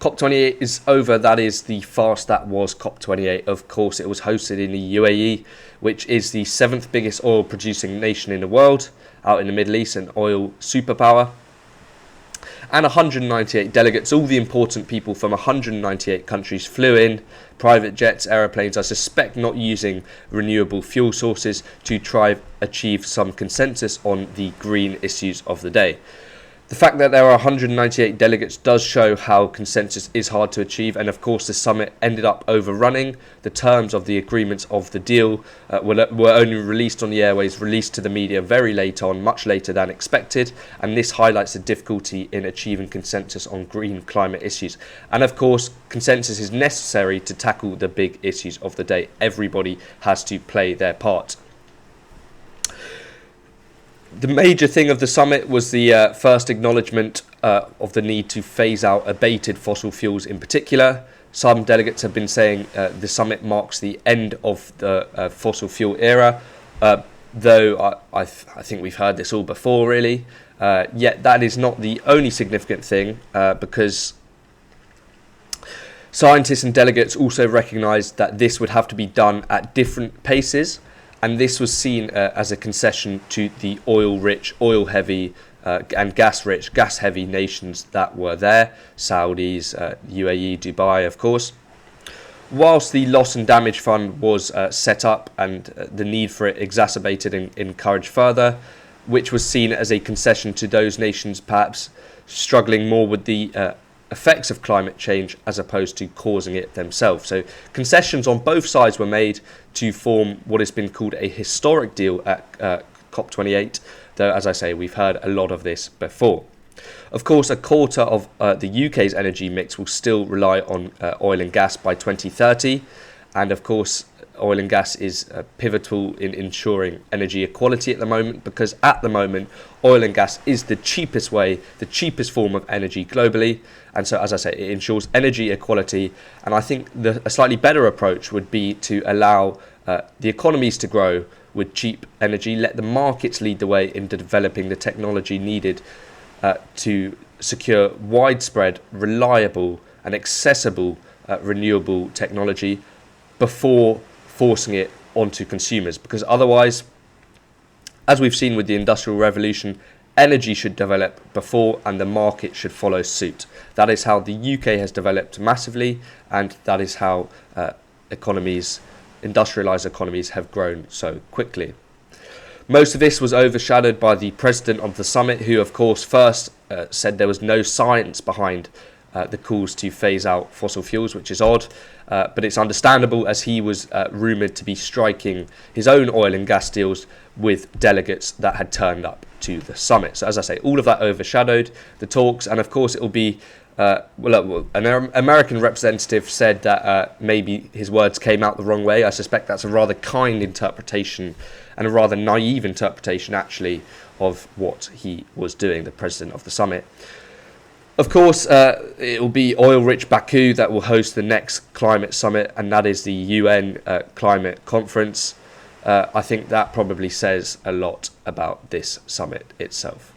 COP28 is over. That is the fast that was COP28. Of course, it was hosted in the UAE, which is the 7th biggest oil producing nation in the world, out in the Middle East, an oil superpower. And 198 delegates, all the important people from 198 countries, flew in, private jets, aeroplanes, I suspect not using renewable fuel sources, to try achieve some consensus on the green issues of the day. The fact that there are 198 delegates does show how consensus is hard to achieve, and of course the summit ended up overrunning. The terms of the agreements of the deal were only released on the airways, released to the media very late on, much later than expected, and this highlights the difficulty in achieving consensus on green climate issues. And of course, consensus is necessary to tackle the big issues of the day. Everybody has to play their part. The major thing of the summit was the first acknowledgement of the need to phase out abated fossil fuels in particular. Some delegates have been saying the summit marks the end of the fossil fuel era, though I think we've heard this all before, really. Yet that is not the only significant thing, because scientists and delegates also recognised that this would have to be done at different paces. And this was seen as a concession to the oil-rich, oil-heavy and gas-rich, gas-heavy nations that were there. Saudis, UAE, Dubai, of course. Whilst the loss and damage fund was set up and the need for it exacerbated and encouraged further, which was seen as a concession to those nations perhaps struggling more with the effects of climate change as opposed to causing it themselves. So concessions on both sides were made to form what has been called a historic deal at COP28, though, as I say, we've heard a lot of this before. Of course, a quarter of the UK's energy mix will still rely on oil and gas by 2030, and of course oil and gas is pivotal in ensuring energy equality at the moment, because at the moment oil and gas is the cheapest way, the cheapest form of energy globally, and so, as I say, it ensures energy equality. And I think a slightly better approach would be to allow the economies to grow with cheap energy, let the markets lead the way into developing the technology needed to secure widespread, reliable and accessible renewable technology before forcing it onto consumers, because otherwise, as we've seen with the Industrial Revolution, energy should develop before and the market should follow suit. That is how the UK has developed massively, and that is how industrialised economies have grown so quickly. Most of this was overshadowed by the president of the summit, who of course first said there was no science behind the calls to phase out fossil fuels, which is odd, but it's understandable as he was rumoured to be striking his own oil and gas deals with delegates that had turned up to the summit. So as I say, all of that overshadowed the talks, and of course it will be an American representative said that maybe his words came out the wrong way. I suspect that's a rather kind interpretation and a rather naive interpretation actually of what he was doing, the president of the summit. Of course, it will be oil-rich Baku that will host the next climate summit, and that is the UN climate conference. I think that probably says a lot about this summit itself.